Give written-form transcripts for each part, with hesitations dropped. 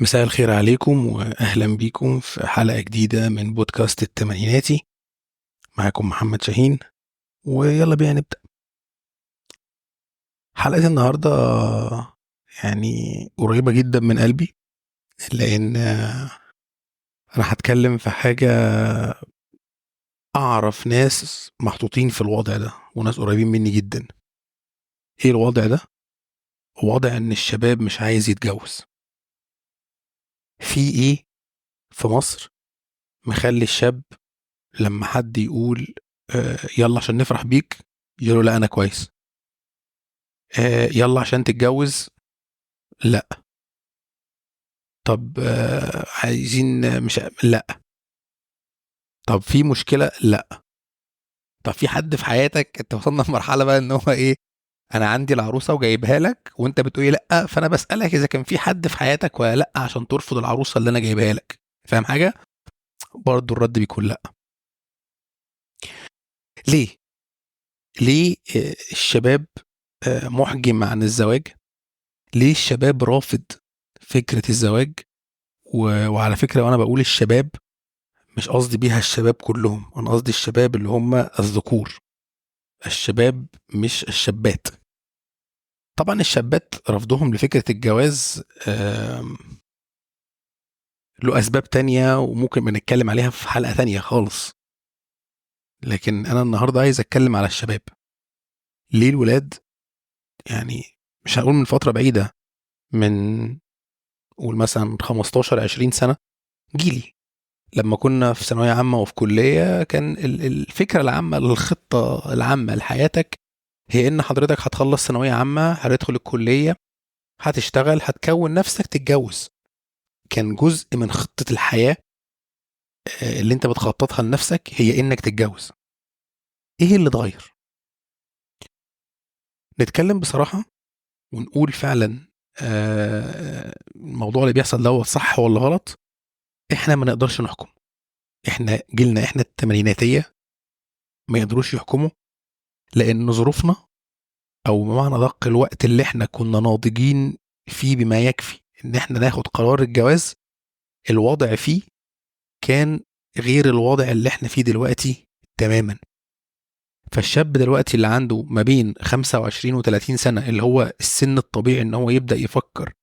مساء الخير عليكم وأهلا بيكم في حلقة جديدة من بودكاست التمانيناتي. معاكم محمد شاهين، ويلا بينا نبدأ حلقة النهاردة. يعني قريبة جدا من قلبي، لأن أنا هتكلم في حاجة. أعرف ناس محطوطين في الوضع ده وناس قريبين مني جدا. إيه الوضع ده؟ وضع إن الشباب مش عايز يتجوز. في إيه في مصر مخلي الشاب لما حد يقول يلا عشان نفرح بيك يقولوا لا أنا كويس، يلا عشان تتجوز لأ، طب عايزين مش لأ، طب في مشكلة لأ، طب في حد في حياتك أنت وصلنا لمرحلة بقى إن هو إيه، أنا عندي العروسة وجايبها لك وأنت بتقولي لأ، فأنا بسألك إذا كان في حد في حياتك ولا لأ عشان ترفض العروسة اللي أنا جايبها لك. فاهم حاجة؟ برضه الرد بيكون لأ. ليه؟ ليه الشباب محجم عن الزواج؟ ليه الشباب رافض فكرة الزواج؟ وعلى فكرة وأنا بقول الشباب مش قصدي بيها الشباب كلهم، أنا قصدي الشباب اللي هم الذكور، الشباب مش الشابات. طبعا الشابات رفضهم لفكرة الجواز له أسباب تانية وممكن بنتكلم عليها في حلقة تانية خالص، لكن أنا النهاردة عايز أتكلم على الشباب. ليه الولاد، يعني مش هقول من فترة بعيدة، من قول مثلا 15 20 سنة، جيلي لما كنا في ثانوية عامة وفي كلية، كان الفكرة العامة، الخطة العامة لحياتك هي إن حضرتك هتخلص ثانوية عامة، هتدخل الكلية، هتشتغل، هتكون نفسك، تتجوز. كان جزء من خطة الحياة اللي انت بتخططها لنفسك هي انك تتجوز. ايه اللي اتغير؟ نتكلم بصراحة ونقول فعلا الموضوع اللي بيحصل ده صح ولا غلط. احنا ما نقدرش نحكم، احنا جيلنا، احنا التمانيناتية ما يقدروش يحكموا، لان ظروفنا او بمعنى ادق الوقت اللي احنا كنا ناضجين فيه بما يكفي ان احنا ناخد قرار الجواز، الوضع فيه كان غير الوضع اللي احنا فيه دلوقتي تماما. فالشاب دلوقتي اللي عنده ما بين 25 و30 سنة، اللي هو السن الطبيعي ان هو يبدأ يفكر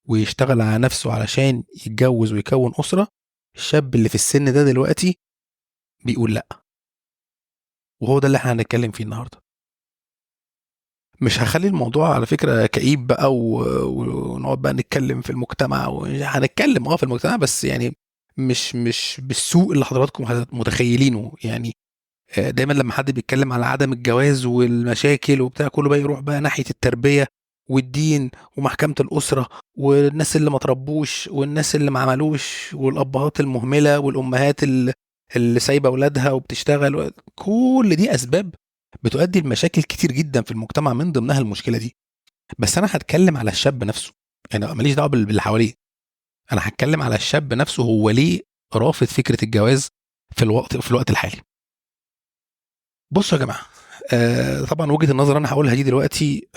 ويشتغل على نفسه علشان يتجوز ويكون أسرة، الشاب اللي في السن ده دلوقتي بيقول لأ. وهو ده اللي احنا هنتكلم فيه النهاردة. مش هخلي الموضوع على فكرة كئيب بقى ونقعد بقى نتكلم في المجتمع، هنتكلم في المجتمع، بس يعني مش بالسوء اللي حضراتكم متخيلينه يعني. دايما لما حد بيتكلم على عدم الجواز والمشاكل وبتاع، كله بقى يروح بقى ناحية التربية والدين ومحكمة الأسرة والناس اللي ما تربوش والناس اللي ما عملوش والأبهات المهملة والأمهات اللي سايبة أولادها وبتشتغل. كل دي أسباب بتؤدي لمشاكل كتير جدا في المجتمع، من ضمنها المشكلة دي. بس أنا هتكلم على الشاب نفسه، يعني ماليش دعوة باللي حواليه. أنا هتكلم على الشاب نفسه، هو ليه رافض فكرة الجواز في الوقت الحالي. بصوا يا جماعة، طبعا وجهة النظر أنا هقولها دي دلوقتي،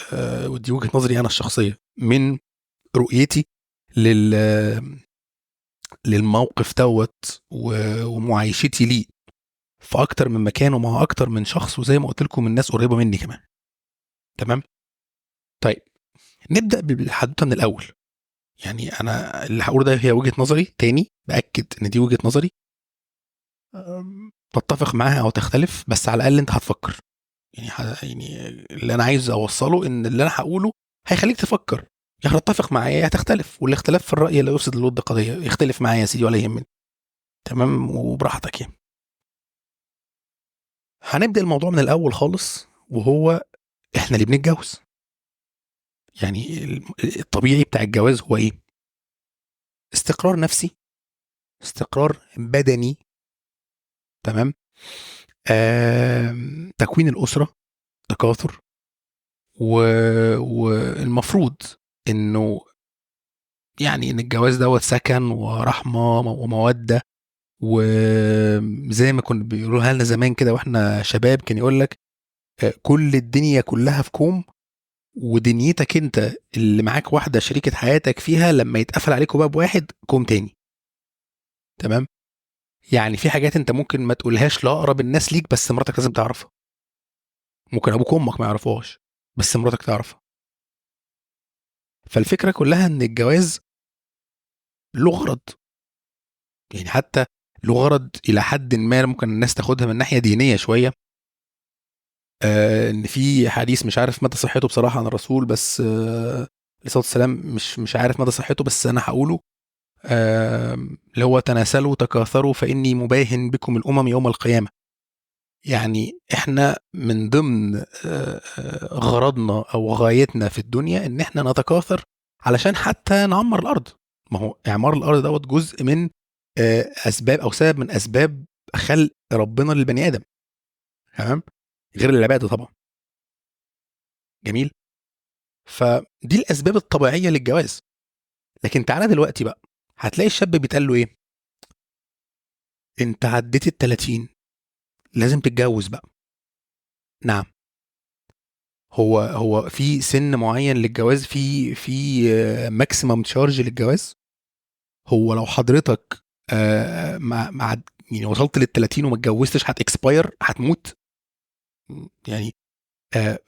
ودي وجهة نظري أنا الشخصية من رؤيتي لل للموقف دوت ومعايشتي ليه في أكتر من مكان ومع أكتر من شخص، وزي ما قلت لكم الناس قريبة مني كمان. تمام. طيب نبدأ بالحدوتة من الأول. يعني أنا اللي هقوله ده هي وجهة نظري، تاني بأكد إن دي وجهة نظري. تتفق معاها أو تختلف، بس على الأقل أنت هتفكر. يعني يعني اللي انا عايز اوصله ان اللي انا هقوله هيخليك تفكر، يا هتتفق معايا يا هتختلف، والاختلاف في الراي لا يفسد للود قضيه. يختلف معايا يا سيدي ولا يهمني، تمام وبراحتك يعني. هنبدا الموضوع من الاول خالص، وهو احنا اللي بنتجوز. يعني الطبيعي بتاع الجواز هو ايه؟ استقرار نفسي، استقرار بدني، تمام، تكوين الاسره، تكاثر، والمفروض انه يعني ان الجواز دوت سكن ورحمه وموده. وزي ما كنا بيقولوها لنا زمان كده واحنا شباب، كان يقول لك كل الدنيا كلها في كوم ودنيتك انت اللي معاك واحده شريكه حياتك فيها، لما يتقفل عليكوا باب واحد كوم تاني. تمام. يعني في حاجات انت ممكن ما تقولهاش لاقرب الناس ليك، بس مراتك لازم تعرفها. ممكن ابوك وامك ما يعرفوهاش، بس مراتك تعرفها. فالفكره كلها ان الجواز له غرض، يعني حتى له غرض الى حد ما ممكن الناس تاخدها من ناحيه دينيه شويه. ان في حديث مش عارف مدى صحته بصراحه عن الرسول، بس عليه الصلاه والسلام، مش عارف مدى صحته، بس انا هقوله. اللي هو تناسلوا تكاثروا فاني مباهن بكم الامم يوم القيامه. يعني احنا من ضمن غرضنا او غايتنا في الدنيا ان احنا نتكاثر علشان حتى نعمر الارض. ما هو اعمار الارض دوت جزء من اسباب او سبب من اسباب خلق ربنا للبني ادم. تمام. غير العباده طبعا. جميل. فدي الاسباب الطبيعيه للجواز. لكن تعالى دلوقتي بقى، هتلاقي الشاب بيتقال له ايه؟ انت عديت ال 30، لازم تتجوز بقى. نعم. هو في سن معين للجواز، في ماكسيمم تشارج للجواز. هو لو حضرتك مع يعني وصلت لل 30 وما اتجوزتش هتكسباير، هتموت. يعني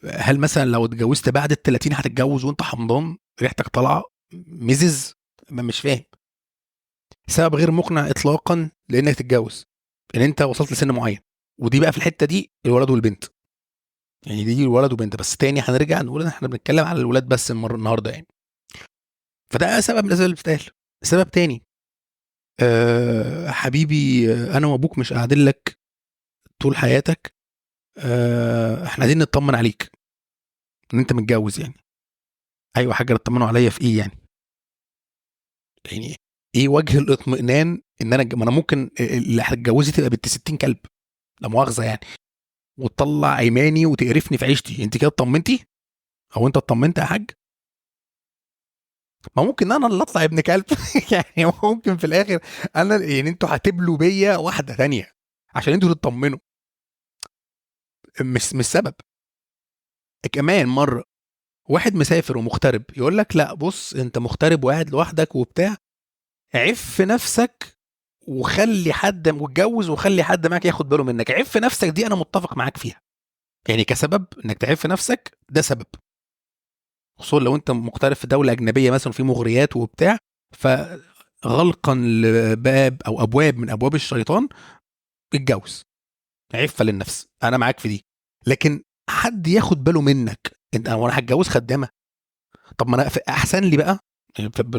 هل مثلا لو اتجوزت بعد ال 30 هتتجوز وانت حمضان ريحتك طالعه مزز؟ مش فاهم. سبب غير مقنع اطلاقا لانك تتجوز ان انت وصلت لسن معين. ودي بقى في الحته دي الولد والبنت. يعني دي الولد وبنت بس. تاني هنرجع نقول ان احنا بنتكلم على الولاد بس النهارده يعني. فده سبب من الاسباب اللي بتتقال. سبب تاني، حبيبي، انا وابوك مش قاعدين لك طول حياتك. احنا عايزين نطمن عليك ان انت متجوز يعني. ايوه حاجه، تطمنوا عليا في ايه يعني؟ يعني ايه وجه الاطمئنان ان انا ما انا ممكن اللي هتتجوزي تبقى بنت 60 كلب، لا مؤاخذه يعني، وتطلع ايماني وتقرفني في عيشتي. انت كده اطمنتي؟ او انت اطمنت يا حاج؟ ما ممكن انا اللي اطلع ابن كلب يعني ممكن في الاخر انا، يعني انتوا هتبلوا بيا واحده ثانيه عشان انتوا تطمنوا. مش سبب. كمان مره واحد مسافر ومغترب يقول لك لا بص انت مغترب وقاعد لوحدك وبتاع، عف نفسك وخلي حد واتجوز وخلي حد معاك ياخد باله منك. عف نفسك دي انا متفق معاك فيها، يعني كسبب انك تعف نفسك ده سبب. خصوصا لو انت مغترب في دوله اجنبيه مثلا في مغريات وبتاع، فغلقا لباب او ابواب من ابواب الشيطان اتجوز. عفه للنفس، انا معاك في دي. لكن حد ياخد باله منك انت، وانا هتجوز خدامه؟ طب ما انا احسن لي بقى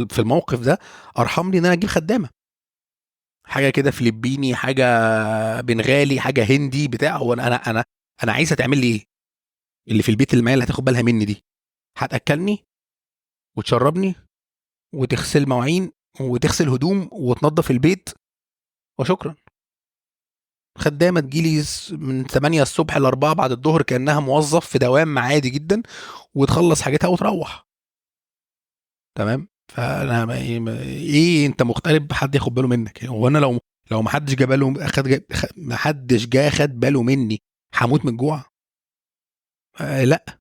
في الموقف ده، ارحم لي ان انا اجيب خدامه، حاجه كده فلبيني، حاجه بنغالي، حاجه هندي بتاع. هو انا عايزه تعمل لي ايه؟ اللي في البيت المال اللي هتاخد بالها مني دي هتاكلني وتشربني وتغسل مواعين وتغسل هدوم وتنظف البيت وشكرا. خدامه تجيلي من 8 الصبح ل 4 بعد الظهر كانها موظف في دوام عادي جدا، وتخلص حاجتها وتروح. تمام. فانا ايه انت مغترب حد ياخد باله منك؟ هو انا لو ما حدش جاب باله ما حدش جه خد باله مني هموت من الجوع؟ لا.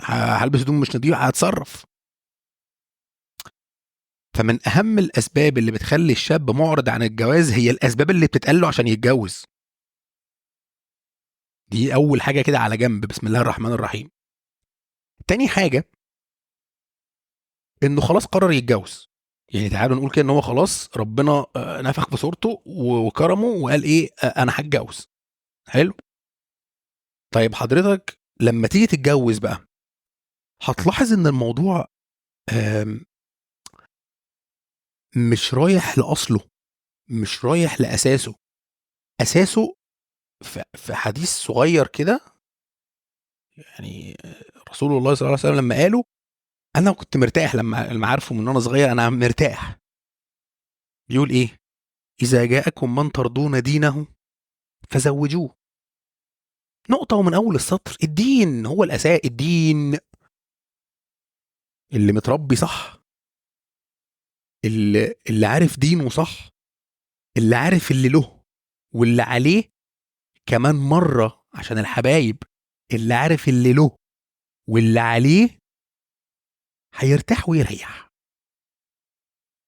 هلبس هدوم مش نظيفه هتصرف. فمن اهم الاسباب اللي بتخلي الشاب معرض عن الجواز هي الاسباب اللي بتتقال له عشان يتجوز. دي اول حاجه كده على جنب، بسم الله الرحمن الرحيم. تاني حاجه انه خلاص قرر يتجوز. يعني تعالوا نقول كده ان هو خلاص ربنا نفخ في صورته وكرمه وقال ايه، انا هتجوز. حلو. طيب حضرتك لما تيجي تتجوز بقى هتلاحظ ان الموضوع آم، مش رايح لاصله، مش رايح لاساسه. اساسه في حديث صغير كده، يعني رسول الله صلى الله عليه وسلم لما قالوا انا كنت مرتاح لما عارفه من وانا صغير انا مرتاح. بيقول ايه؟ اذا جاءكم من ترضون دينه فزوجوه. نقطة ومن أول السطر. الدين هو الأساس. الدين اللي متربي صح، اللي عارف دينه صح، اللي عارف اللي له واللي عليه. كمان مرة عشان الحبايب، اللي عارف اللي له واللي عليه هيرتاح ويريح.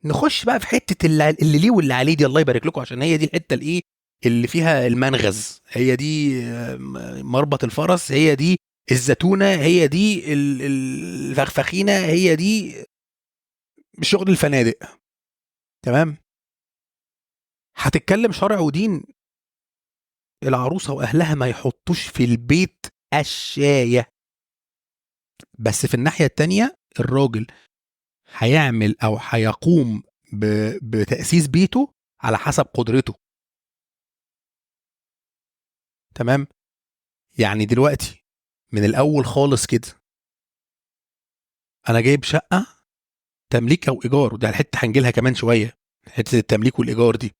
نخش بقى في حته اللي ليه واللي عليه دي، الله يبارك لكم، عشان هي دي الحته الايه اللي فيها المنغز، هي دي مربط الفرس، هي دي الزتونه، هي دي الفخفخينه، هي دي شغل الفنادق. تمام. هتتكلم شرع ودين، العروسه واهلها ما يحطوش في البيت الشايه، بس في الناحيه التانيه الراجل هيعمل او هيقوم بتاسيس بيته على حسب قدرته. تمام. يعني دلوقتي من الاول خالص كده انا جايب شقه تمليك او ايجار، وده الحته هنجيلها كمان شويه، حته التمليك والايجار دي.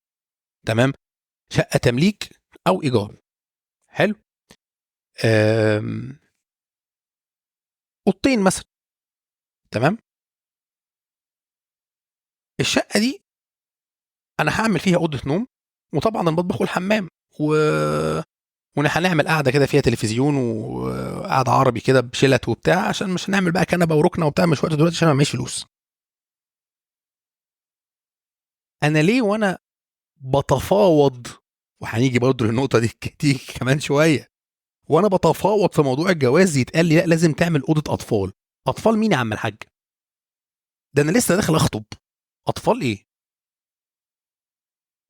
تمام. شقه تمليك او ايجار. حلو. اوضتين مثلا. تمام. الشقه دي انا هعمل فيها اوضه نوم، وطبعا المطبخ والحمام، هنعمل قاعده كده فيها تلفزيون وقعده عربي كده بشلت وبتاع، عشان مش هنعمل بقى كنبه وركنه وبتاع، مش وقت دلوقتي عشان ما معيش فلوس. انا ليه وانا بتفاوض، وهنيجي برضه للنقطه دي تيجي كمان شويه، وانا بتفاوض في موضوع الجواز يتقال لي لا لازم تعمل اوضه اطفال؟ اطفال مين يا عم الحاج؟ ده انا لسه داخل اخطب، اطفال ايه؟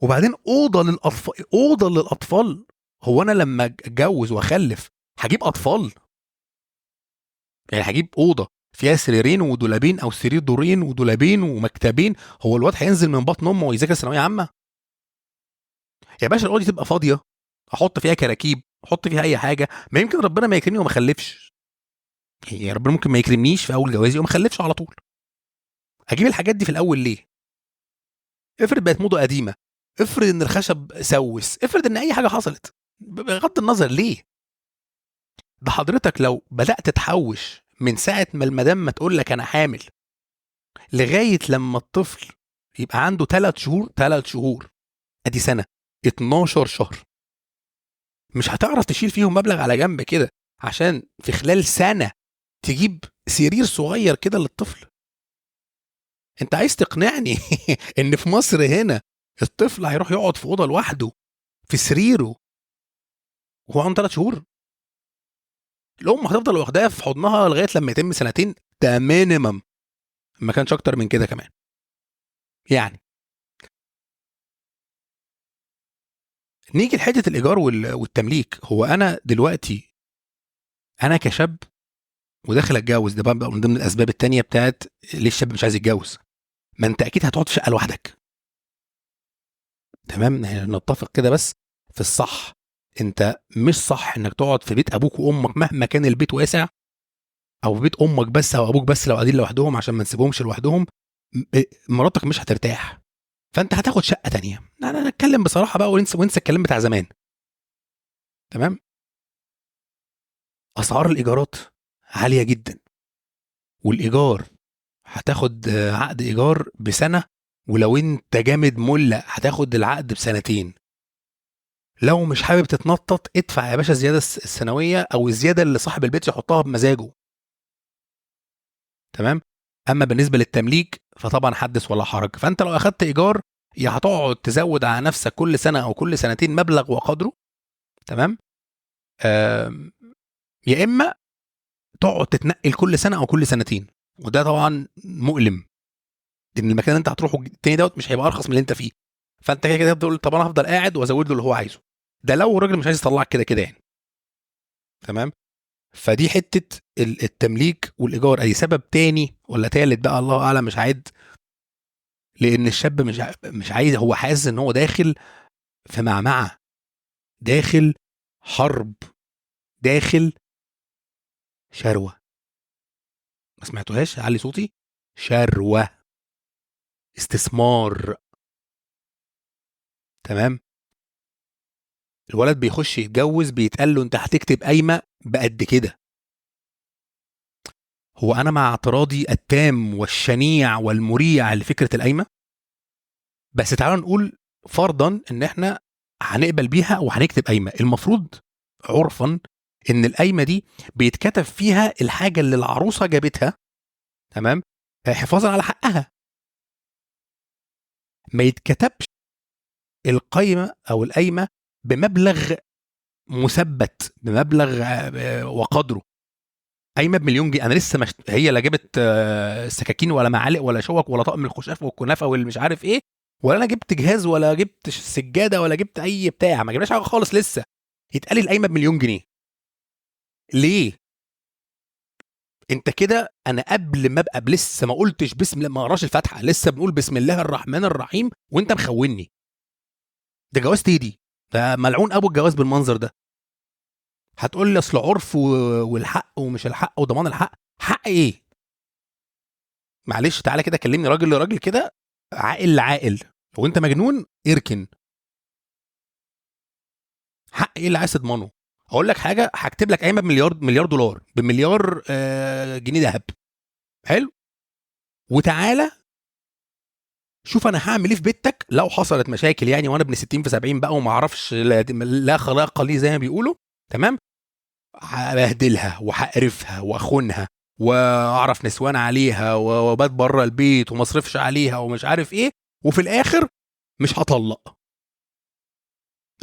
وبعدين اوضه للاطفال؟ هو انا لما اتجوز واخلف هجيب اطفال؟ يعني هجيب اوضه فيها سريرين ودولابين، او سرير دورين ودولابين ومكتبين؟ هو الواد هينزل من بطن امه ويذاكر ثانويه عامه؟ يا باشا الاوضه دي تبقى فاضيه، احط فيها كراكيب، احط فيها اي حاجه، ما يمكن ربنا ما يكرمني وما اخلفش، يعني ربنا ممكن ما يكرمنيش في اول جوازي وما اخلفش على طول. اجيب الحاجات دي في الاول ليه؟ افرض بقت موضه قديمه، افرض ان الخشب سوس، افرض ان اي حاجه حصلت، بغض النظر ليه؟ ده حضرتك لو بدات تحوش من ساعه ما المدام ما تقول لك انا حامل لغايه لما الطفل يبقى عنده 3 شهور، 3 شهور ادي سنه، 12 شهر، مش هتعرف تشيل فيهم مبلغ على جنب كده عشان في خلال سنه تجيب سرير صغير كده للطفل؟ انت عايز تقنعني ان في مصر هنا الطفل هيروح يقعد في اوضه لوحده في سريره وهو عنده 3 شهور؟ الام هتفضل واخداها في حضنها لغايه لما يتم سنتين، ده مينيمم، ما كانش اكتر من كده كمان. يعني نيجي لحته الايجار والتمليك. هو انا دلوقتي انا كشاب وداخل اتجوز، ده بقى من ضمن الاسباب التانية بتاعت ليه الشاب مش عايز يتجوز، ما انت اكيد هتقعد في شقه لوحدك. تمام. يعني نتفق كده بس في الصح، انت مش صح انك تقعد في بيت ابوك وامك مهما كان البيت واسع، او في بيت امك بس او ابوك بس لو قاعدين لوحدهم، عشان ما نسيبهمش لوحدهم، مراتك مش هترتاح، فانت هتاخد شقه تانية. انا نتكلم بصراحه بقى، وننسى الكلام بتاع زمان. تمام. اسعار الايجارات عاليه جدا، والايجار هتاخد عقد ايجار بسنه، ولو انت جامد مله هتاخد العقد بسنتين. لو مش حابب تتنطط ادفع يا باشا الزياده السنويه، او الزياده اللي صاحب البيت يحطها بمزاجه. تمام. اما بالنسبه للتمليك فطبعا حدث ولا حرج، فانت لو اخدت ايجار يا هتقعد تزود على نفسك كل سنه او كل سنتين مبلغ وقدره. تمام. يا اما تقعد تتنقل كل سنه او كل سنتين، وده طبعا مؤلم، لان المكان اللي انت هتروحه التاني دوت مش هيبقى ارخص من اللي انت فيه، فانت كده كده بتقول طب انا هفضل قاعد وازود له اللي هو عايزه، ده لو الراجل مش عايز يطلعك كده كده يعني. تمام. فدي حته التمليك والايجار، اي سبب تاني ولا تالت بقى الله اعلم مش عاد، لان الشاب مش عايز، هو حاسس ان هو داخل في معمعه، داخل حرب، داخل شروه. ما سمعتوهاش؟ علي صوتي. شروه، استثمار. تمام. الولد بيخش يتجوز بيتقال له انت هتكتب قايمه بقد كده. هو انا مع اعتراضي التام والشنيع والمريع لفكره القايمه، بس تعالوا نقول فرضا ان احنا هنقبل بيها وهنكتب قايمه، المفروض عرفا ان القايمه دي بيتكتب فيها الحاجه اللي العروسه جابتها، تمام، حفاظا على حقها. ما يتكتبش القايمه او القايمه بمبلغ مثبت، بمبلغ وقدره. قايمه بمليون جنيه، انا لسه هي لا جابت سكاكين ولا معالق ولا شوك ولا طقم الخشاف والكنافه واللي مش عارف ايه، ولا انا جبت جهاز ولا جبت سجاده ولا جبت اي بتاع، ما جبناش حاجه خالص لسه. يتقال لي القايمه بمليون جنيه ليه؟ انت كده انا قبل ما ابقى لسه ما قلتش بسم الله، ما قراش الفاتحه، لسه بنقول بسم الله الرحمن الرحيم وانت مخوني. ده جواز تيدي، ده ملعون ابو الجواز بالمنظر ده. هتقول لي اصل عرف والحق ومش الحق وضمان الحق. حق ايه؟ معلش تعالى كده كلمني راجل لراجل كده، عاقل لعاقل. وانت مجنون اركن. حق ايه اللي عايز تضمنه؟ اقول لك حاجه، هكتب لك قايمه بمليار، مليار دولار، بمليار جنيه ذهب. حلو. وتعالى شوف انا هعمل ايه في بيتك لو حصلت مشاكل يعني، وانا ابن 60 في 70 بقى وما اعرفش لا خلاق لي زي ما بيقولوا، تمام. هبهدلها وهقرفها واخونها واعرف نسوان عليها وبات بره البيت وما اصرفش عليها ومش عارف ايه، وفي الاخر مش هطلق.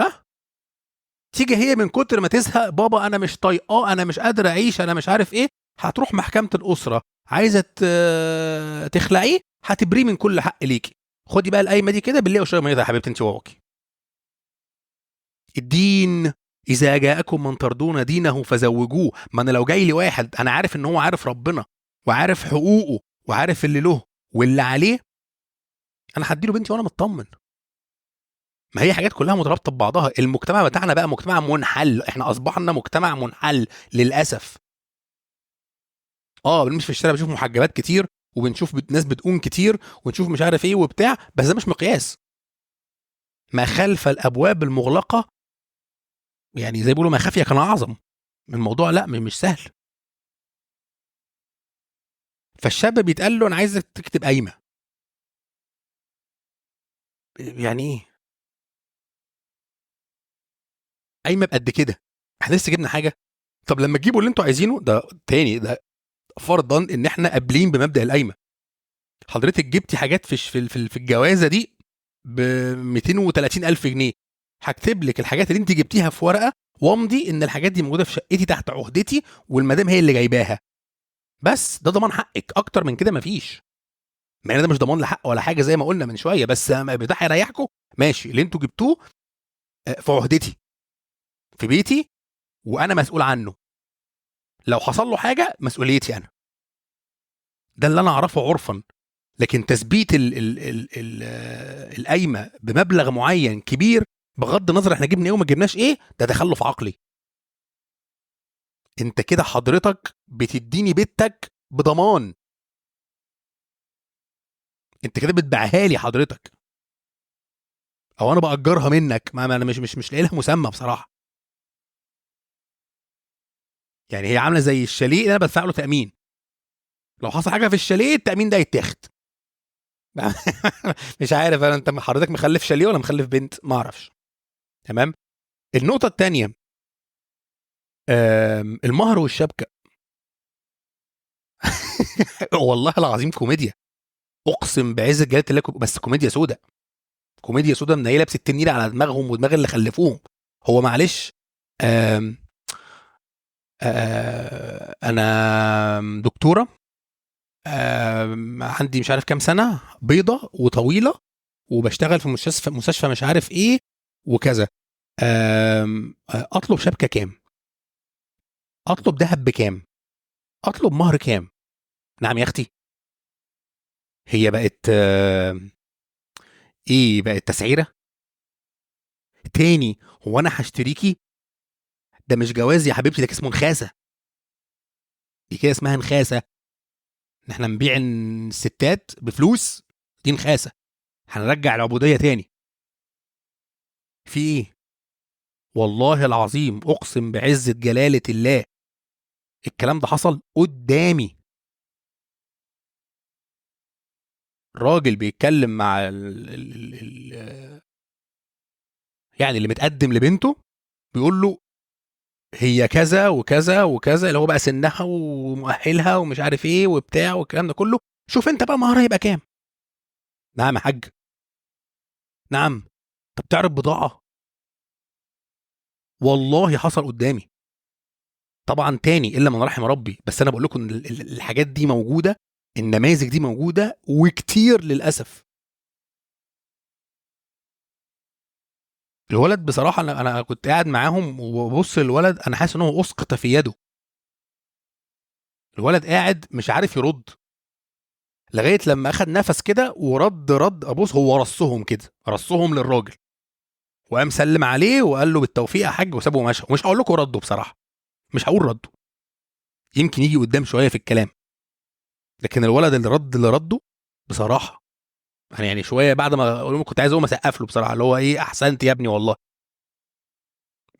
ها؟ تيجي هي من كتر ما تزهق، بابا انا مش طايقاه، انا مش قادر اعيش، انا مش عارف ايه، هتروح محكمه الاسره عايزه تخلعيه، هتبريه من كل حق ليكي. خدي بقى القايمه دي كده بالله وشرب ميه يا حبيبتي انت وابوكي. الدين اذا جاءكم من ترضون دينه فزوجوه. ما انا لو جاي لي واحد انا عارف ان هو عارف ربنا وعارف حقوقه وعارف اللي له واللي عليه، انا هديله بنتي وانا مطمن. ما هي حاجات كلها مترابطه ببعضها. المجتمع بتاعنا بقى مجتمع منحل، احنا اصبحنا مجتمع منحل للاسف. اه بنمشي في الشارع بنشوف محجبات كتير، وبنشوف ناس بتقوم كتير، ونشوف مش عارف ايه وبتاع، بس ده مش مقياس. ما خلف الابواب المغلقه، يعني زي بيقولوا ما خفي كان اعظم. الموضوع لا مش سهل. فالشاب بيتقال له انا عايزك تكتب قايمه. يعني ايه قايمه بقد كده؟ احنا لسه جبنا حاجه؟ طب لما تجيبوا اللي انتوا عايزينه ده تاني، ده فرضا ان احنا قابلين بمبدا القايمه. حضرتك جبتي حاجات في الجوازه دي ب 230 الف جنيه، هكتب لك الحاجات اللي انت جبتيها في ورقه، وامضي ان الحاجات دي موجوده في شقتي تحت عهدتي، والمدام هي اللي جايباها. بس ده ضمان حقك، اكتر من كده مفيش. مع ان ده مش ضمان لحق ولا حاجه زي ما قلنا من شويه، بس ده هيريحكم. ماشي اللي انتوا جبتوه في عهدتي، في بيتي، وانا مسؤول عنه. لو حصل له حاجه مسؤوليتي انا. ده اللي انا اعرفه عرفا. لكن تثبيت القايمه بمبلغ معين كبير، بغض النظر احنا جبنا ايه وما جبناش ايه، ده تخلف عقلي. انت كده حضرتك بتديني بيتك بضمان، انت كده بتبيعها لي حضرتك، او انا باجرها منك. ما انا مش لاقي لها مسمى بصراحه. يعني هي عامله زي الشاليه اللي انا بدفع له تامين، لو حصل حاجه في الشاليه التامين ده يتاخد. مش عارف انا، انت حضرتك مخلف شاليه ولا مخلف بنت؟ ما اعرفش. تمام. النقطه الثانيه، المهر والشبكه. والله العظيم كوميديا، اقسم بعزه جلاله الله بس كوميديا سودا. كوميديا سودا منيله ب 60 نيله على دماغهم ودماغ اللي خلفوهم. هو معلش، آم انا دكتوره، عندي مش عارف كام سنه، بيضه وطويله، وبشتغل في مستشفى مش عارف ايه وكذا. اطلب شبكه كام؟ اطلب ذهب بكام؟ اطلب مهر كام؟ نعم يا اختي. هي بقت ايه، بقت تسعيره تاني؟ هو انا هشتريكي؟ ده مش جواز يا حبيبتي، ده اسمه نخاسه. دي كده اسمها نخاسه، ان احنا نبيع الستات بفلوس. دي نخاسه، هنرجع العبوديه تاني. في ايه؟ والله العظيم اقسم بعزه جلاله الله الكلام ده حصل قدامي. راجل بيتكلم مع يعني اللي متقدم لبنته، بيقول له هي كذا وكذا وكذا، اللي هو بقى سنها ومؤهلها ومش عارف ايه وبتاع والكلام ده كله. شوف انت بقى مهرها يبقى كام. نعم يا حاج. نعم. طب تعرف بضاعه؟ والله حصل قدامي. طبعا تاني الا من رحم ربي، بس انا بقول لكم ان الحاجات دي موجوده، النماذج دي موجوده وكتير للاسف. الولد بصراحه، انا كنت قاعد معاهم وببص للولد، انا حاسس ان هو اسقط في يده. الولد قاعد مش عارف يرد، لغايه لما اخد نفس كده ورد ابص، هو رصهم كده، رصهم للراجل، وقام سلم عليه وقال له بالتوفيق يا حاج وسابه ومشى. ومش هقول لكم رده بصراحه، مش هقول رده، يمكن يجي قدام شويه في الكلام. لكن الولد اللي رده بصراحه، انا يعني شويه بعد ما اقول لهم كنت عايز اقوم اسقف له بصراحه، اللي هو ايه، احسنت يا ابني والله،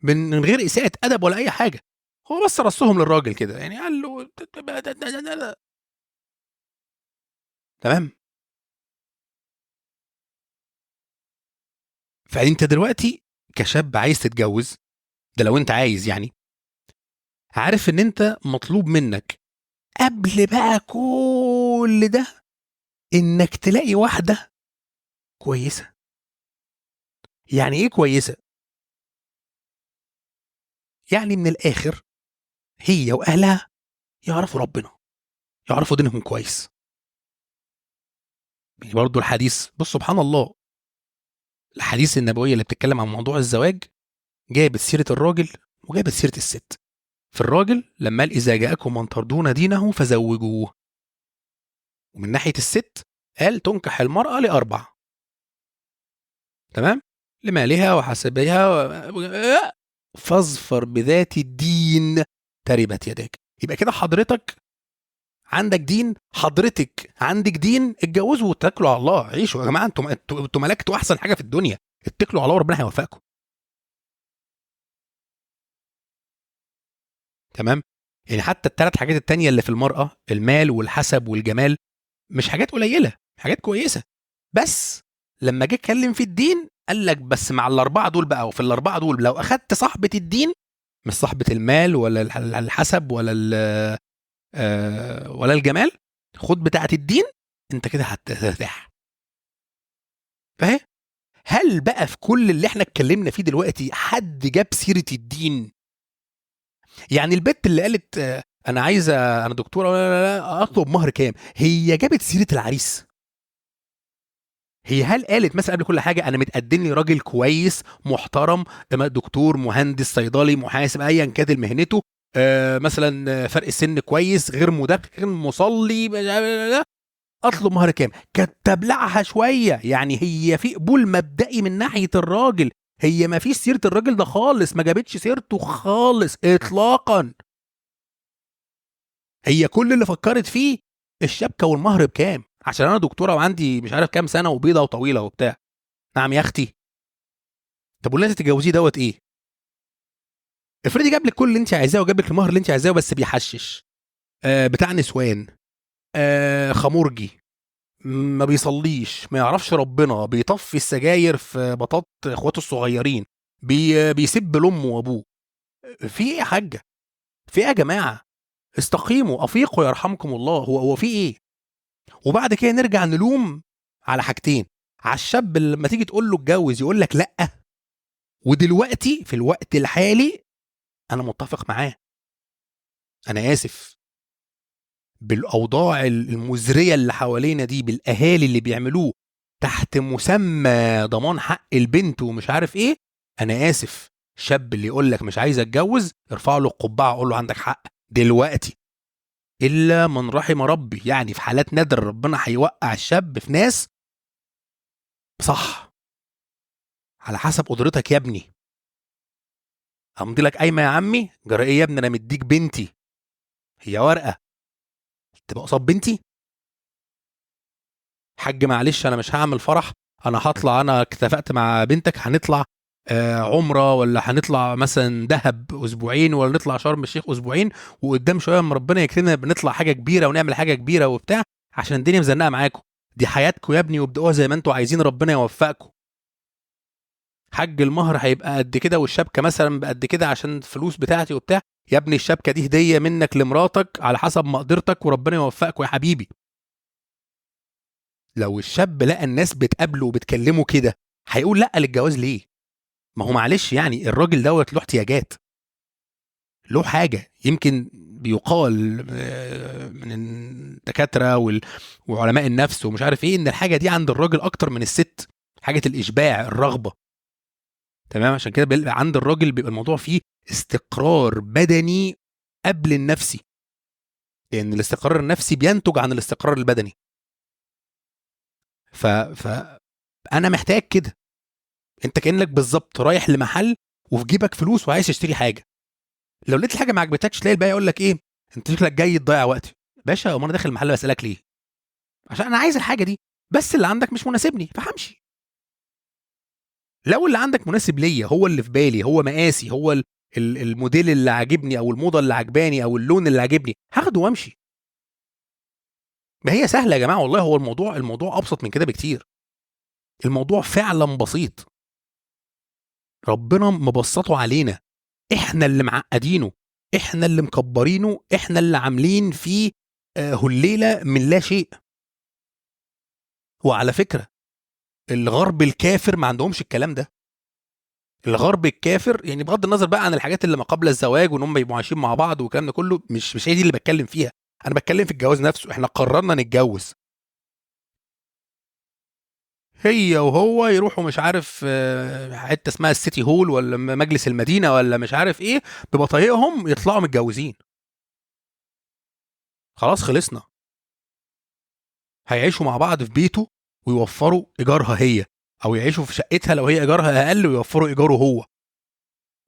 من غير اساءه ادب ولا اي حاجه. هو بس رصهم للراجل كده، يعني قال له تمام. فانت دلوقتي كشاب عايز تتجوز، ده لو انت عايز يعني، عارف ان انت مطلوب منك قبل بقى كل ده انك تلاقي واحده كويسه. يعني ايه كويسه؟ يعني من الاخر هي واهلها يعرفوا ربنا، يعرفوا دينهم كويس. يعني برضو الحديث، بص سبحان الله، الحديث النبويه اللي بتتكلم عن موضوع الزواج جابت سيره الراجل وجابت سيره الست. في الراجل لما قال اذا جاءكم من ترضون دينه فزوجوه، ومن ناحيه الست قال تنكح المراه لاربع. تمام. لمالها وحسبها فاظفر بذات الدين تربت يداك. يبقى كده حضرتك عندك دين، حضرتك عندك دين، اتجوزوا واتكلوا على الله، عيشوا يا جماعه، انتوا ملكتوا احسن حاجه في الدنيا، اتكلوا على الله وربنا هيوفقكم. تمام. يعني حتى الثلاث حاجات التانية اللي في المرأة، المال والحسب والجمال، مش حاجات قليلة، حاجات كويسة. بس لما جه اتكلم في الدين قال لك بس مع الاربعه دول بقى، وفي الاربعه دول لو اخدت صاحبه الدين، مش صاحبه المال ولا الحسب ولا ولا الجمال، خد بتاعه الدين، انت كده هترتاح. فاهم؟ هل بقى في كل اللي احنا اتكلمنا فيه دلوقتي حد جاب سيره الدين؟ يعني البت اللي قالت انا عايزه، انا دكتوره لا اطلب مهر كام، هي جابت سيره العريس؟ هي هل قالت مثلا قبل كل حاجه انا متقدم لي راجل كويس محترم، دكتور مهندس صيدلي محاسب ايا كانت مهنته، مثلا فرق سن كويس، غير مدخن مصلي، اطلب مهر كام؟ كانت تبلعها شويه. يعني هي في قبول مبدئي من ناحيه الراجل، هي ما فيش سيره الراجل ده خالص، ما جابتش سيرته خالص اطلاقا. هي كل اللي فكرت فيه الشبكه والمهر بكام، عشان انا دكتوره وعندي مش عارف كام سنه وبيضه وطويله وبتاع. نعم يا اختي. طب واللي انت تتجوزيه دوت ايه؟ افرضي جاب لك كل اللي انت عايزاه وجاب لك المهر اللي انت عايزاه، بس بيحشش، بتاع نسوان، خمورجي، ما بيصليش، ما يعرفش ربنا، بيطفي السجاير في بطاط اخواته الصغيرين، بيسب لامه وابوه. في ايه يا حاجه؟ في ايه يا جماعه؟ استقيموا افيقوا يرحمكم الله. هو في ايه؟ وبعد كده نرجع نلوم على حاجتين. على الشاب اللي لما تيجي تقول له اتجوز يقول لك لا، ودلوقتي في الوقت الحالي انا متفق معاه، انا اسف، بالاوضاع المزريه اللي حوالينا دي، بالاهالي اللي بيعملوه تحت مسمى ضمان حق البنت ومش عارف ايه، انا اسف، شاب اللي يقول لك مش عايز اتجوز ارفع له القبعه اقول له عندك حق دلوقتي. الا من رحم ربي، يعني في حالات نادر ربنا هيوقع الشاب في ناس. صح، على حسب قدرتك يا ابني. امضي لك قايمه يا عمي، جرى ايه يا ابني، انا مديك بنتي، هي ورقه تبقى قصاد بنتي؟ حاج معلش انا مش هعمل فرح، انا هطلع، انا اتفقت مع بنتك هنطلع عمره، ولا هنطلع مثلا دهب اسبوعين، ولا نطلع شرم الشيخ اسبوعين، وقدام شويه اما ربنا يكرمنا بنطلع حاجه كبيره ونعمل حاجه كبيره وبتاع، عشان الدنيا مزنقه معاكم. دي حياتكم يا ابني، وابدأوها زي ما انتوا عايزين، ربنا يوفقكم. حج المهر هيبقى قد كده والشبكه مثلا بقد كده عشان الفلوس بتاعتي وبتاع. يا ابني الشبكه دي هديه منك لمراتك على حسب مقدرتك وربنا يوفقك يا حبيبي. لو الشاب لقى الناس بتقابله وبتكلمه كده هيقول لا للجواز ليه؟ ما هو معلش يعني الراجل دوت له احتياجات، له حاجه يمكن بيقال من الدكاتره وعلماء النفس ومش عارف ايه ان الحاجه دي عند الراجل اكتر من الست، حاجه الاشباع الرغبه. تمام، عشان كده بيبقى عند الراجل بيبقى الموضوع فيه استقرار بدني قبل النفسي، لان الاستقرار النفسي بينتج عن الاستقرار البدني. انا محتاج كده. انت كانك بالظبط رايح لمحل وفي جيبك فلوس وعايز تشتري حاجه، لو لقيت الحاجه ما عجبتكش تلاقي الباقي يقول لك ايه، انت شكلك جاي تضيع وقتي. باشا امال انا داخل المحل بسالك ليه؟ عشان انا عايز الحاجه دي، بس اللي عندك مش مناسبني فهمشي. لو اللي عندك مناسب ليا، هو اللي في بالي، هو مقاسي، هو الموديل اللي عاجبني او الموضه اللي عجباني او اللون اللي عاجبني، هاخده وامشي. ما هي سهله يا جماعه والله، هو الموضوع ابسط من كده بكتير. الموضوع فعلا بسيط، ربنا مبسطه علينا، احنا اللي معقدينه، احنا اللي مكبرينه، احنا اللي عاملين فيه هليله من لا شيء. وعلى فكره الغرب الكافر ما عندهمش الكلام ده. الغرب الكافر يعني بغض النظر بقى عن الحاجات اللي ما قبل الزواج وان هم يبقوا عايشين مع بعض والكلام ده كله، مش هي دي اللي بتكلم فيها. انا بتكلم في الجواز نفسه، احنا قررنا نتجوز، هي وهو يروحوا مش عارف حته اسمها السيتي هول ولا مجلس المدينه ولا مش عارف ايه، ببطايقهم يطلعوا متجوزين. خلاص خلصنا. هيعيشوا مع بعض في بيته ويوفروا ايجارها هي، او يعيشوا في شقتها لو هي ايجارها اقل ويوفروا ايجاره هو،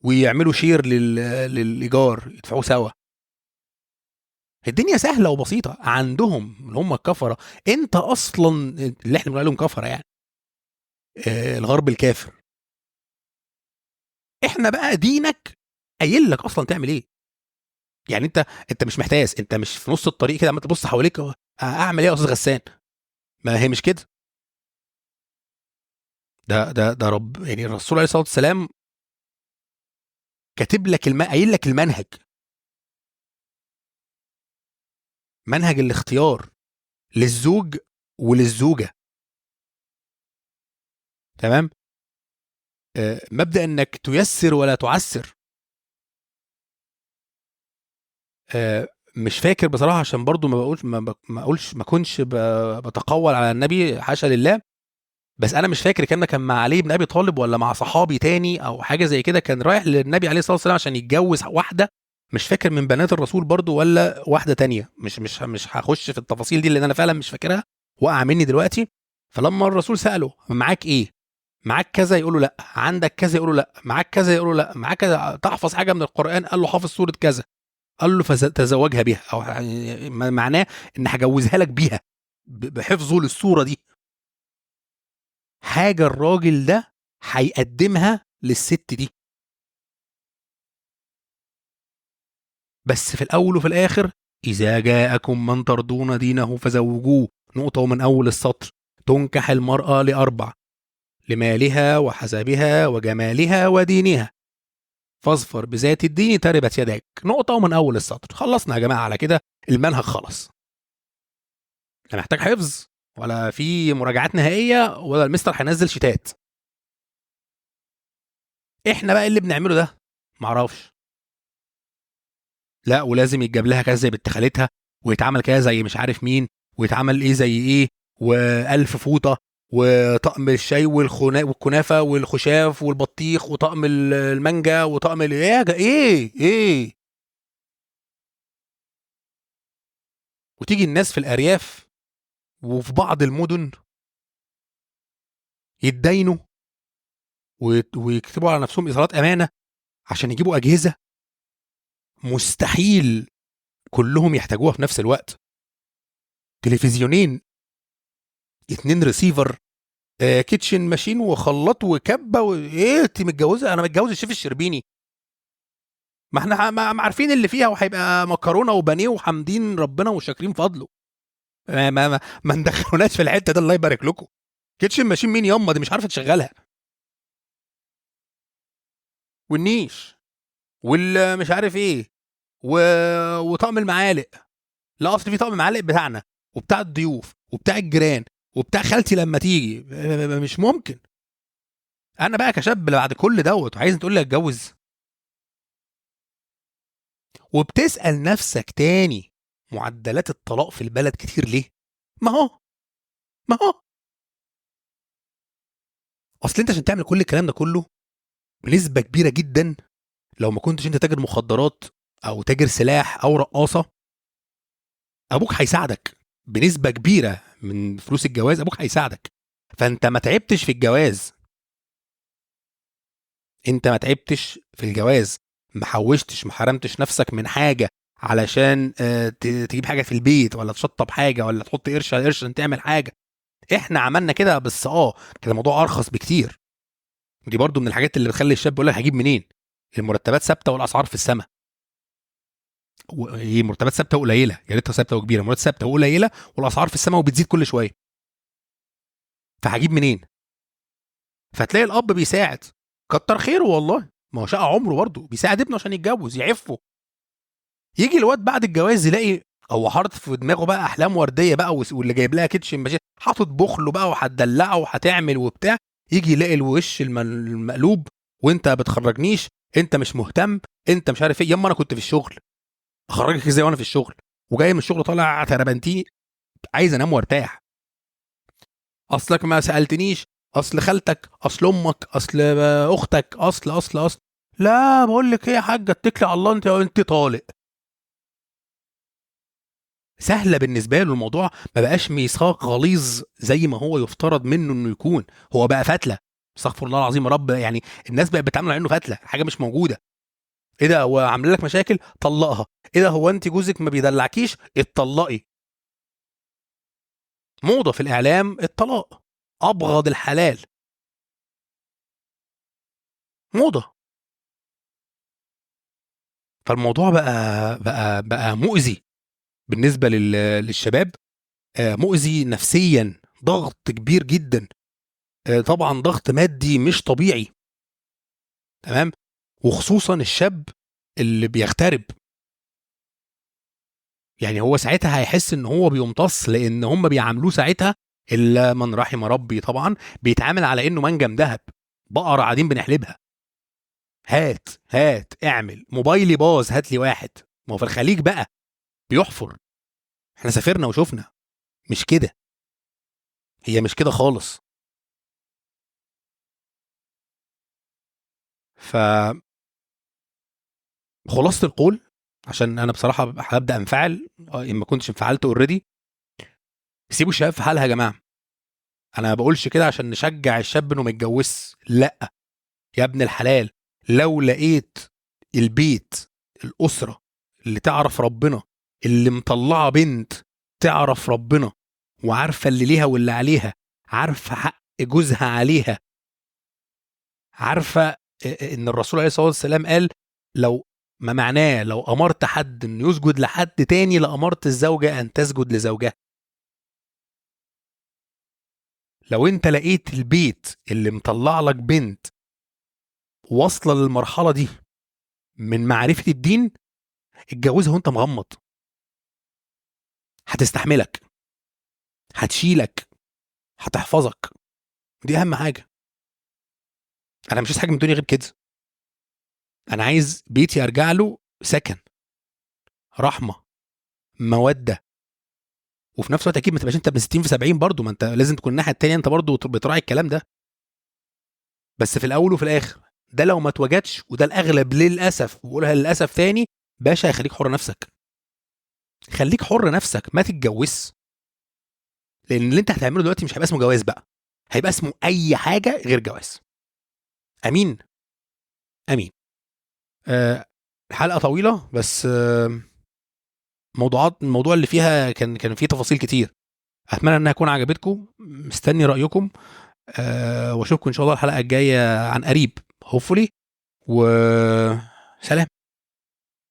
ويعملوا شير للايجار يدفعوه سوا. الدنيا سهله وبسيطه عندهم اللي هم الكفره. انت اصلا اللي احنا بنقول عليهم كفره يعني الغرب الكافر. احنا بقى دينك قايل لك اصلا تعمل ايه. يعني انت مش محتاس، انت مش في نص الطريق كده عمال تبص حواليك اعمل ايه يا استاذ غسان. ما هي مش كده. ده رب يعني الرسول عليه الصلاه والسلام كاتب لك قايل لك المنهج، منهج الاختيار للزوج وللزوجه. تمام. مبدا انك تيسر ولا تعسر. مش فاكر بصراحه عشان برضو ما بقولش ما اقولش ما كنتش بتقول على النبي حاشا لله، بس انا مش فاكر كان مع علي بن ابي طالب ولا مع صحابي تاني او حاجه زي كده، كان رايح للنبي عليه الصلاه والسلام عشان يتجوز واحده، مش فاكر من بنات الرسول برضو ولا واحده تانية، مش هخش في التفاصيل دي لان انا فعلا مش فاكرها، وقع مني دلوقتي. فلما الرسول ساله معاك ايه، معاك كذا يقول له لا، عندك كذا يقول له لا، معاك كذا يقول له لا، معاك كذا، تحفظ حاجه من القران، قال له حافظ سوره كذا، قال له فتزوجها بها، او يعني معناه ان هجوزها لك بيها بحفظه للصوره دي. حاجه الراجل ده هيقدمها للست دي. بس في الاول وفي الاخر اذا جاءكم من ترضون دينه فزوجوه، نقطه من اول السطر. تنكح المراه لاربع: لمالها وحسبها وجمالها ودينها، فاظفر بذات الدين تربت يداك. نقطه ومن اول السطر، خلصنا يا جماعه على كده، المنهج خلص. لا محتاج حفظ ولا في مراجعات نهائيه ولا المستر هينزل شتات. احنا بقى اللي بنعمله ده معرفش. لا ولازم يتجاب لها كذا زي بنت خالتها، ويتعمل كذا زي مش عارف مين، ويتعمل ايه زي ايه، والف فوطه، وطقم الشاي والكنافه والخشاف والبطيخ وطقم المانجا وطقم ايه. وتيجي الناس في الارياف وفي بعض المدن يتداينوا ويكتبوا على نفسهم اظهارات امانه عشان يجيبوا اجهزه مستحيل كلهم يحتاجوها في نفس الوقت. تلفزيونين، اتنين ريسيفر، كيتشن ماشين وخلاط وكبه ايه انت متجوزه؟ انا متجوز الشيف الشربيني. ما احنا عارفين اللي فيها، وهيبقى مكرونه وبانيه وحامدين ربنا وشاكرين فضله. ما ندخلوناش في الحته ده الله يبارك لكم. كيتشن ماشين مين ياما دي مش عارفه تشغلها. والنيش والمش عارف ايه و... وطقم المعالق. لا اصل في طقم معالق بتاعنا وبتاع الضيوف وبتاع الجيران وبتاع خالتي لما تيجي. مش ممكن. انا بقى كشاب بعد كل دوت وعايز تقول لي اتجوز؟ وبتسأل نفسك تاني معدلات الطلاق في البلد كتير ليه؟ ما هو اصل انت عشان تعمل كل الكلام ده كله بنسبة كبيرة جدا، لو ما كنتش انت تاجر مخدرات او تاجر سلاح او رقاصة، ابوك هيساعدك بنسبة كبيرة من فلوس الجواز. ابوك هيساعدك، فانت ما تعبتش في الجواز. انت ما تعبتش في الجواز، ما حوشتش، ما حرمتش نفسك من حاجة علشان تجيب حاجة في البيت، ولا تشطب حاجة، ولا تحط قرش على قرش عشان تعمل حاجة. احنا عملنا كده، بس كان الموضوع ارخص بكتير. دي برضو من الحاجات اللي بتخلي الشاب يقول لك هجيب منين؟ المرتبات ثابته والاسعار في السماء. وهي مرتبات ثابته وقليله، يا ريتها ثابته وكبيره. مرتبات ثابته وقليله والاسعار في السماء وبتزيد كل شويه، فهجيب منين؟ فتلاقي الاب بيساعد، كتر خيره والله، ما هو شقى عمره برضه بيساعد ابنه عشان يتجوز يعفه. يجي الواد بعد الجواز يلاقي هو حاطط في دماغه بقى احلام ورديه بقى، واللي جايب لها كيتشن ماشين، حاطط بخله بقى وهتدلعه وهتعمل وبتاع. يجي يلاقي الوش المقلوب، وانت بتخرجنيش، انت مش مهتم، انت مش عارف ايه. ياما انا كنت في الشغل، اخرجك ازاي وانا في الشغل وجاي من الشغل طالع تربنتين عايز انام وارتاح؟ اصلك ما سالتنيش، اصل خالتك، اصل امك، اصل اختك، اصل. لا بقول لك ايه يا حاجه، اتكلي على الله انت طالق. سهله بالنسبه له الموضوع، ما بقاش ميثاق غليظ زي ما هو يفترض منه انه يكون. هو بقى فتله، استغفر الله العظيم يا رب. يعني الناس بقت بتعامل على انه فتله، حاجه مش موجوده. ايه ده، هو عامل لك مشاكل طلقها؟ ايه ده، هو انت جوزك ما بيدلعكيش؟ اتطلقي. موضه في الاعلام الطلاق، ابغض الحلال، موضه. فالموضوع بقى مؤذي بالنسبه للشباب، مؤذي نفسيا، ضغط كبير جدا، طبعا ضغط مادي مش طبيعي. تمام. وخصوصا الشاب اللي بيغترب، يعني هو ساعتها هيحس ان هو بيمتص، لان هم بيعاملوه ساعتها الا من رحم ربي طبعا، بيتعامل على انه منجم ذهب، بقره قاعدين بنحلبها. هات هات اعمل، موبايلي باظ هات لي واحد. ما هو في الخليج بقى بيحفر، احنا سافرنا وشفنا. مش كده، هي مش كده خالص. فخلاصة القول، عشان انا بصراحه هبدا انفعل ان ما كنتش انفعلت اوريدي، سيبوا الشباب في حالها يا جماعه. انا ما بقولش كده عشان نشجع الشاب انه ما يتجوزش، لا. يا ابن الحلال، لو لقيت البيت، الاسره اللي تعرف ربنا، اللي مطلعه بنت تعرف ربنا، وعارفه اللي ليها واللي عليها، عارفه حق جوزها عليها، عارفه ان الرسول عليه الصلاه والسلام قال لو، ما معناه لو امرت حد انه يسجد لحد تاني لامرت الزوجه ان تسجد لزوجها. لو انت لقيت البيت اللي مطلع لك بنت واصله للمرحله دي من معرفه الدين، اتجوزها وانت مغمض. هتستحملك، هتشيلك، هتحفظك. دي اهم حاجه. انا مش عايز حاجه من الدنيا غير كده. انا عايز بيتي ارجع له سكن، رحمه، موده. وفي نفس الوقت اكيد ما تبقاش انت ب 60 في 70 برضه، ما انت لازم تكون الناحيه التانيه انت برضه بتراعي الكلام ده. بس في الاول وفي الاخر ده لو ما اتوجدش، وده الاغلب للاسف، بقولها للاسف تاني، باشا خليك حر نفسك. خليك حر نفسك، ما تتجوزش. لان اللي انت هتعمله دلوقتي مش هيبقى اسمه جواز بقى، هيبقى اسمه اي حاجه غير جواز. امين. امين. أه. حلقه طويله، بس الموضوع اللي فيها كان فيه تفاصيل كتير. اتمنى انها تكون عجبتكم، مستني رايكم. واشوفكم ان شاء الله الحلقه الجايه عن قريب، hopefully. وسلام.